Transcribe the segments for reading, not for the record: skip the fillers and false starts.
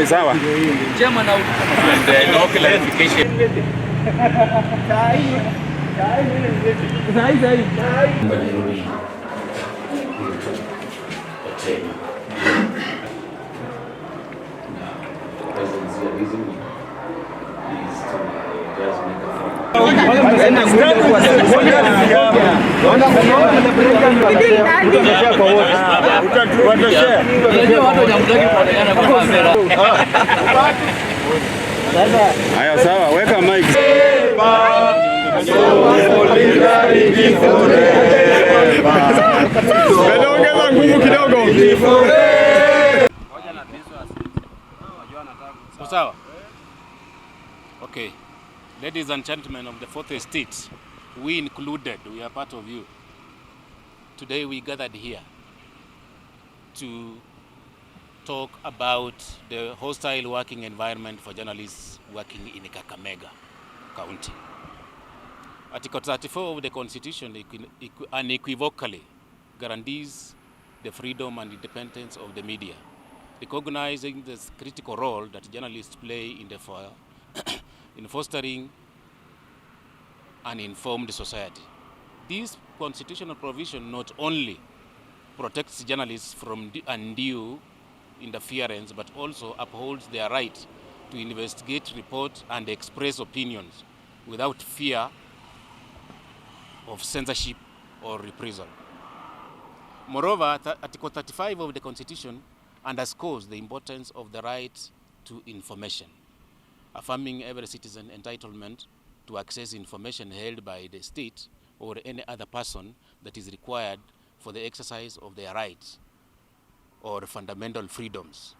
Sawa. Jema na no clarification. Haya, sawa, weka mic. Ongeza nguvu kidogo. Sawa. Okay. Ladies and gentlemen of the Fourth Estate, we included, we are part of you. Today we gathered here to talk about the hostile working environment for journalists working in Kakamega County. Article 34 of the Constitution unequivocally guarantees the freedom and independence of the media, recognizing the critical role that journalists play in fostering an informed society. This constitutional provision not only protects journalists from undue interference, but also upholds their right to investigate, report, and express opinions without fear of censorship or reprisal. Moreover, Article 35 of the Constitution underscores the importance of the right to information, affirming every citizen entitlement to access information held by the state or any other person that is required for the exercise of their rights or fundamental freedoms.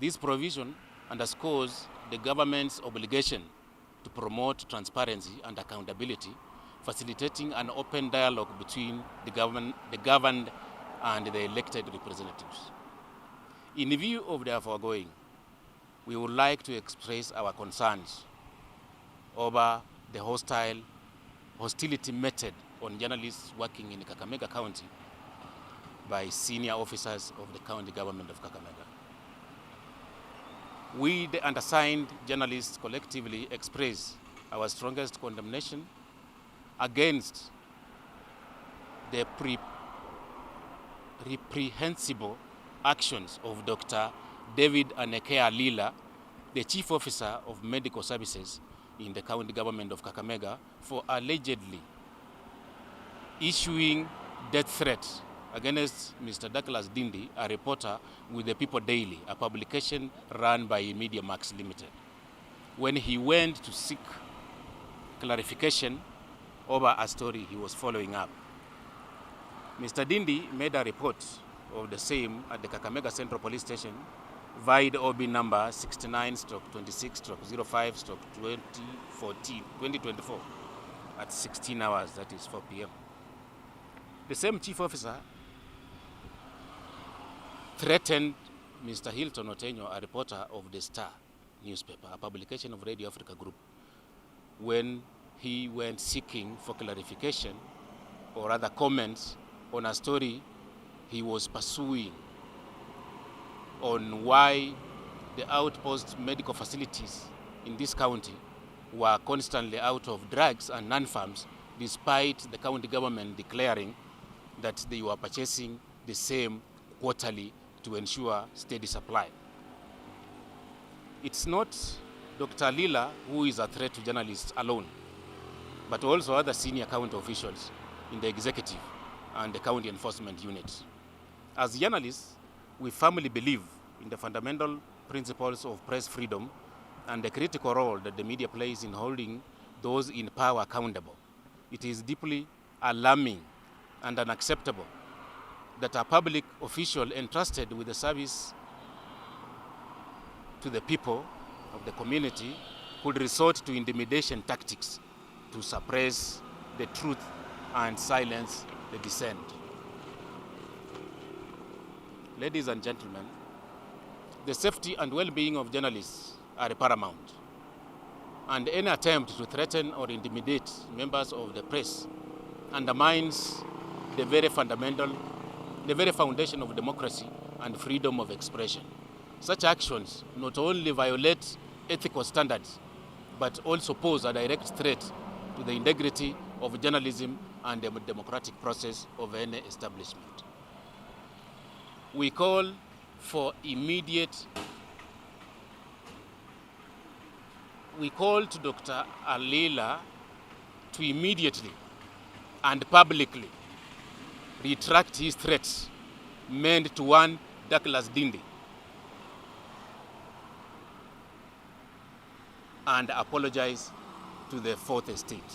This provision underscores the government's obligation to promote transparency and accountability, facilitating an open dialogue between the governed and the elected representatives. In view of the foregoing, we would like to express our concerns over the hostility meted on journalists working in Kakamega County by senior officers of the county government of Kakamega. We, the undersigned journalists, collectively express our strongest condemnation against the reprehensible actions of Dr. David Anekea Lila, the Chief Officer of Medical Services in the county government of Kakamega, for allegedly issuing death threats against Mr. Douglas Dindi, a reporter with the People Daily, a publication run by Media Max Limited, when he went to seek clarification over a story he was following up. Mr. Dindi made a report of the same at the Kakamega Central Police Station, VIDE OB number 69/26/05/2024 at 16 hours, that is 4 p.m. The same chief officer threatened Mr. Hilton Otenyo, a reporter of the Star newspaper, a publication of Radio Africa Group, when he went seeking for clarification or other comments on a story he was pursuing on why the outpost medical facilities in this county were constantly out of drugs and non-farms, despite the county government declaring that they were purchasing the same quarterly to ensure steady supply. It's not Dr. Lila who is a threat to journalists alone, but also other senior county officials in the executive and the county enforcement units. As journalists, we firmly believe in the fundamental principles of press freedom and the critical role that the media plays in holding those in power accountable. It is deeply alarming and unacceptable that a public official entrusted with the service to the people of the community could resort to intimidation tactics to suppress the truth and silence the dissent. ladies and gentlemen, the safety and well-being of journalists are paramount. And any attempt to threaten or intimidate members of the press undermines the very foundation of democracy and freedom of expression. Such actions not only violate ethical standards, but also pose a direct threat to the integrity of journalism and the democratic process of any establishment. We call to Dr. Alila to immediately and publicly retract his threats meant to one Douglas Dindi and apologize to the Fourth Estate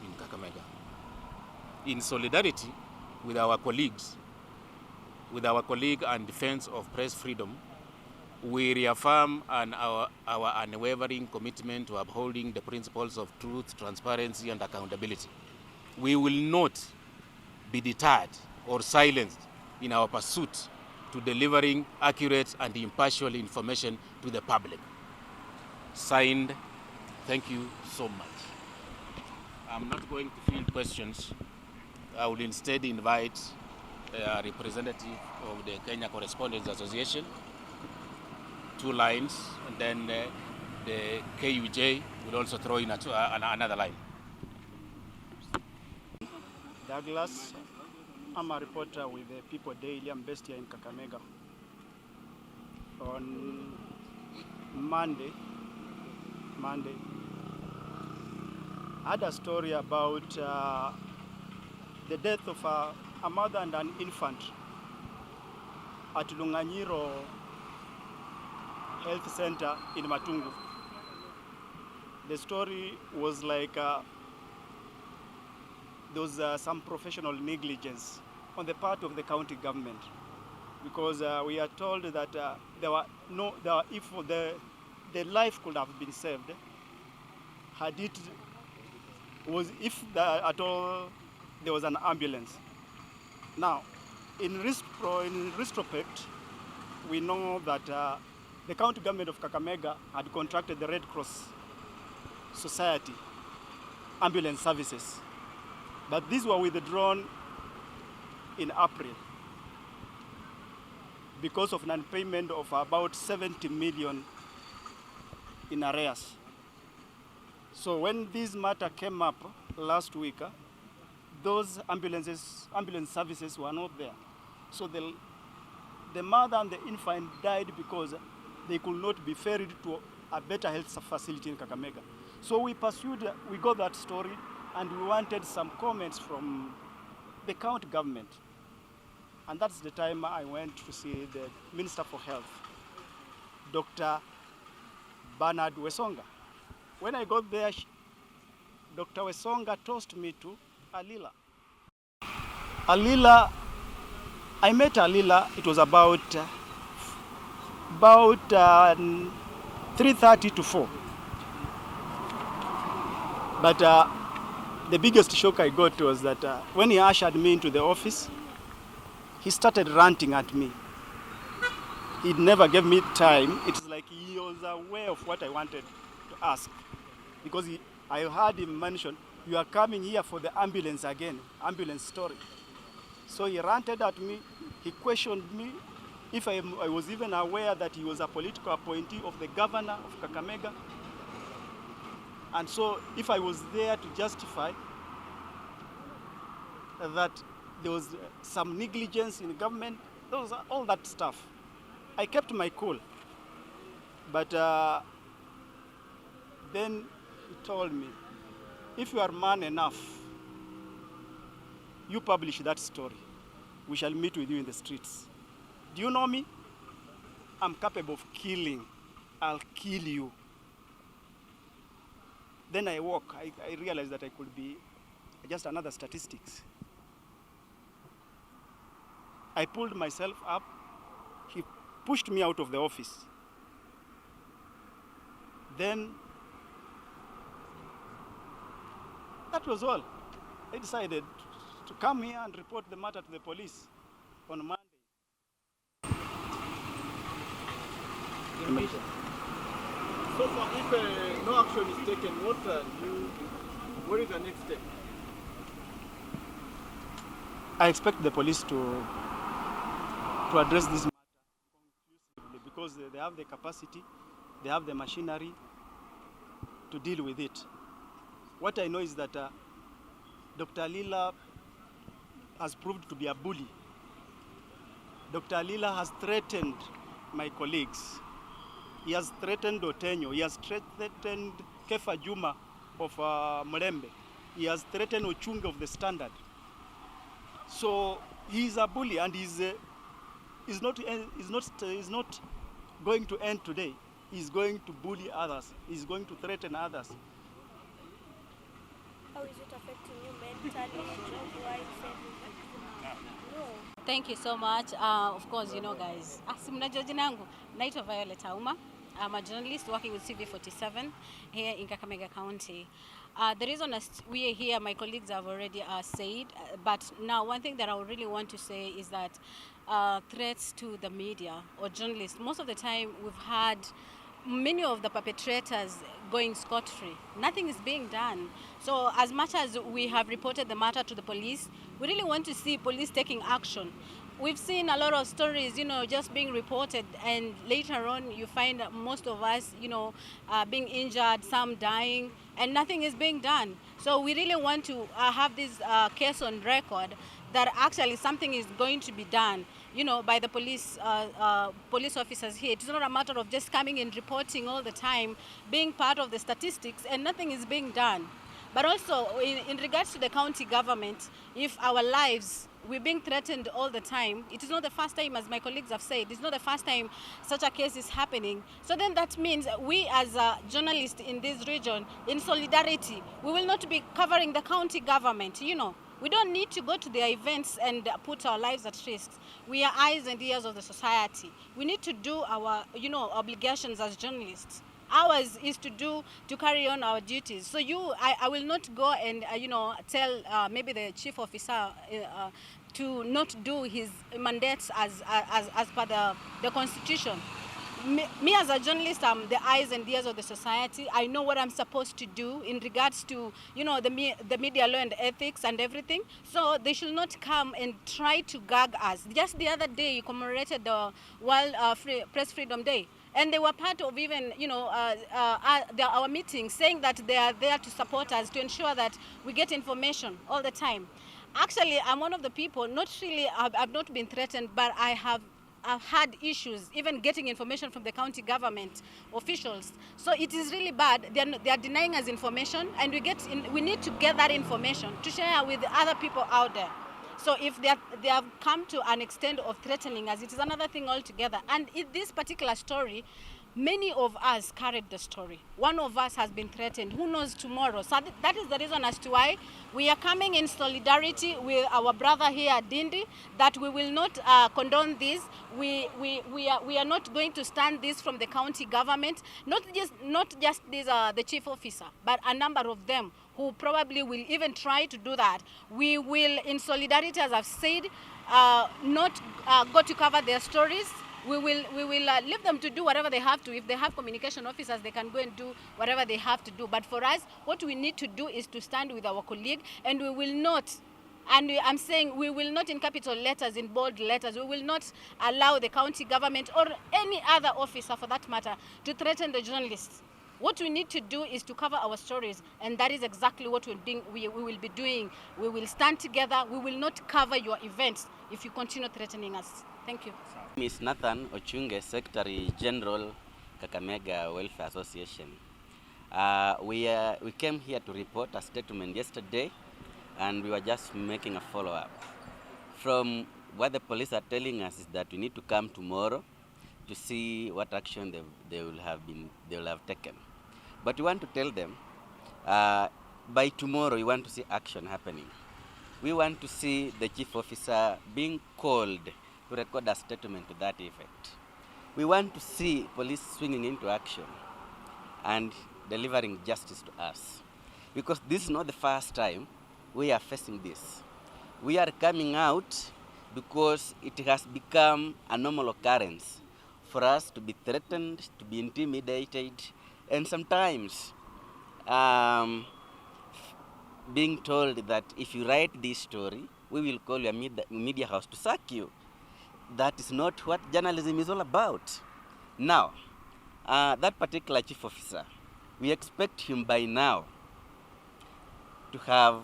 in Kakamega. In solidarity with our colleague and defense of press freedom, we reaffirm our unwavering commitment to upholding the principles of truth, transparency, and accountability. We will not be deterred or silenced in our pursuit to delivering accurate and impartial information to the public. Signed, thank you so much. I'm not going to field questions. I will instead invite a representative of the Kenya Correspondents Association, 2 lines, and then the KUJ will also throw in another line. Douglas, I'm a reporter with the People Daily. I'm based here in Kakamega. On Monday, I had a story about the death of a mother and an infant at Lunganyiro Health Center in Matungu. The story was like there was some professional negligence on the part of the county government, because we are told that if the life could have been saved if at all there was an ambulance. Now, in retrospect, we know that the county government of Kakamega had contracted the Red Cross Society ambulance services, but these were withdrawn in April because of non-payment of about 70 million in arrears. So when this matter came up last week, those ambulance services were not there. So the mother and the infant died because they could not be ferried to a better health facility in Kakamega. So we got that story, and we wanted some comments from the county government. And that's the time I went to see the Minister for Health, Dr. Bernard Wesonga. When I got there, Dr. Wesonga tossed me to Alila. I met Alila, it was about 3:30 to 4. But the biggest shock I got was that when he ushered me into the office, he started ranting at me. He never gave me time. It's like he was aware of what I wanted to ask. Because I heard him mention, you are coming here for the ambulance again, ambulance story. So he ranted at me. He questioned me if I was even aware that he was a political appointee of the governor of Kakamega. And so if I was there to justify that there was some negligence in government, all that stuff. I kept my cool. But then he told me, if you are man enough, you publish that story. We shall meet with you in the streets. Do you know me? I'm capable of killing. I'll kill you. Then I woke. I realized that I could be just another statistics. I pulled myself up. He pushed me out of the office. Then, that was all. I decided to come here and report the matter to the police on Monday. information. So far, if no action is taken, what is the next step? I expect the police to address this matter conclusively because they have the capacity, they have the machinery to deal with it. What I know is that Dr. Lila has proved to be a bully. Dr. Lila has threatened my colleagues. He has threatened Otenyo. He has threatened Kefa Juma of Mrembe. He has threatened Ochunge of the Standard. So he is a bully, and he's not going to end today. He's going to bully others. He's going to threaten others. How is it affecting you mentally, job-wise, everything? No. Thank you so much. Of course, you know, guys, mnajua jina yangu, naitwa Violet Auma. I'm a journalist working with CV47 here in Kakamega County. The reason we are here, my colleagues have already said, but now one thing that I really want to say is that threats to the media or journalists, most of the time we've had many of the perpetrators going scot-free. Nothing is being done. So as much as we have reported the matter to the police, we really want to see police taking action. We've seen a lot of stories, you know, just being reported, and later on you find most of us, you know, being injured, some dying, and nothing is being done. So we really want to have this case on record that actually something is going to be done, you know, by the police officers here. It's not a matter of just coming and reporting all the time, being part of the statistics, and nothing is being done. But also, in regards to the county government, if our lives, we're being threatened all the time, it is not the first time, as my colleagues have said, it's not the first time such a case is happening. So then that means we as journalists in this region, in solidarity, we will not be covering the county government, you know. We don't need to go to their events and put our lives at risk. We are eyes and ears of the society. We need to do our, you know, obligations as journalists. Ours is to carry on our duties. So I will not go and, you know, tell maybe the chief officer to not do his mandates as per the constitution. Me as a journalist, I'm the eyes and ears of the society. I know what I'm supposed to do in regards to, you know, the media law and ethics and everything. So they should not come and try to gag us. Just the other day, you commemorated the World Press Freedom Day. And they were part of even, you know, our meetings, saying that they are there to support us, to ensure that we get information all the time. Actually, I'm one of the people, not really, I've not been threatened, but I've had issues even getting information from the county government officials. So it is really bad. They are denying us information, and we need to get that information to share with the other people out there. So if they have come to an extent of threatening us, it is another thing altogether. And in this particular story, many of us carried the story. One of us has been threatened. Who knows tomorrow? So that is the reason as to why we are coming in solidarity with our brother here at Dindi, that we will not condone this. We are not going to stand this from the county government, not just this, the chief officer, but a number of them who probably will even try to do that. We will, in solidarity, as I've said, not go to cover their stories. We will leave them to do whatever they have to. If they have communication officers, they can go and do whatever they have to do. But for us, what we need to do is to stand with our colleague, and we will not, and I'm saying we will not, in capital letters, in bold letters, we will not allow the county government or any other officer for that matter to threaten the journalists. What we need to do is to cover our stories, and that is exactly what we will be doing. We will stand together. We will not cover your events if you continue threatening us. Thank you. Ms. Nathan Ochunge, Secretary General, Kakamega Welfare Association. We came here to report a statement yesterday, and we were just making a follow-up. From what the police are telling us is that we need to come tomorrow to see what action they will have taken. But we want to tell them, by tomorrow we want to see action happening. We want to see the chief officer being called to record a statement to that effect. We want to see police swinging into action and delivering justice to us. Because this is not the first time we are facing this. We are coming out because it has become a normal occurrence for us to be threatened, to be intimidated, and sometimes being told that if you write this story, we will call your media house to sack you. That is not what journalism is all about. Now, that particular chief officer, we expect him by now to have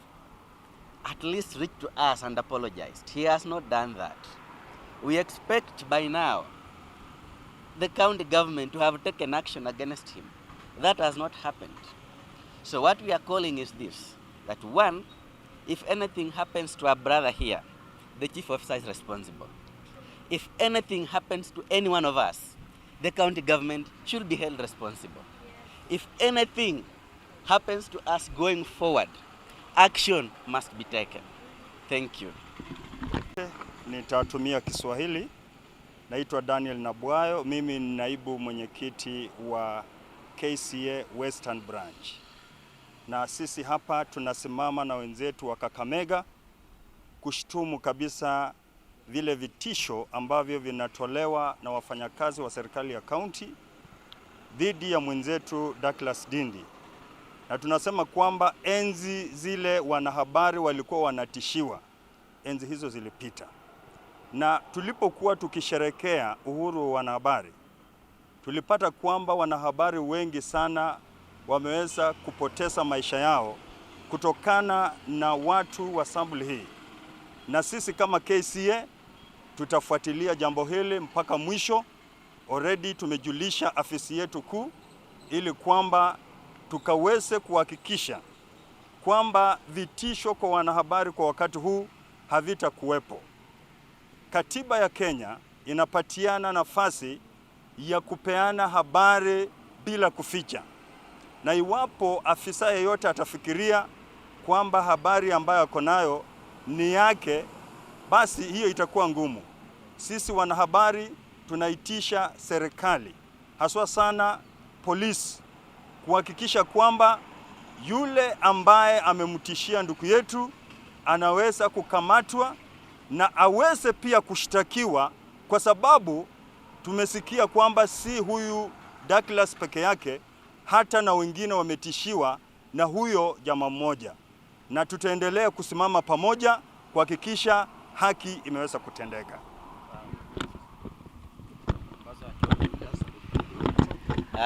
at least reached to us and apologized. He has not done that. We expect by now the county government to have taken action against him. That has not happened. So what we are calling is this, that one, if anything happens to our brother here, the chief officer is responsible. If anything happens to any one of us, the county government should be held responsible. If anything happens to us going forward, action must be taken. Thank you. Nitatumia Kiswahili. Naitwa Daniel Nabwayo, mimi ni naibu mwenyekiti wa KCA Western Branch. Na sisi hapa tunasimama na wenzetu wa Kakamega kushtumu kabisa vile vitisho ambavyo vinatolewa na wafanyakazi wa serikali ya kaunti dhidi ya mwenzetu Douglas Dindi. Na tunasema kwamba enzi zile wanahabari walikuwa wanatishiwa, enzi hizo zilipita. Na tulipokuwa tukisherekea uhuru wa wanahabari, tulipata kwamba wanahabari wengi sana wameweza kupoteza maisha yao kutokana na watu wa sampuli hii. Na sisi kama KCA tutafuatilia jambo hili mpaka mwisho. Already tumejulisha afisi yetu kuu ili kwamba tukaweze kuhakikisha kwamba vitisho kwa wanahabari kwa wakati huu havitakuwepo. Katiba ya Kenya inapatiana nafasi ya kupeana habari bila kuficha. Na iwapo afisa yeyote atafikiria kwamba habari ambayo ako nayo ni yake, basi hiyo itakuwa ngumu. Sisi wanahabari tunaitisha serikali, haswa sana polisi, kuhakikisha kwamba yule ambaye amemtishia ndugu yetu anaweza kukamatwa na aweze pia kushtakiwa, kwa sababu tumesikia kwamba si huyu Douglas peke yake, hata na wengine wametishiwa na huyo jamaa mmoja. Na tutaendelea kusimama pamoja kuhakikisha haki imeweza kutendeka.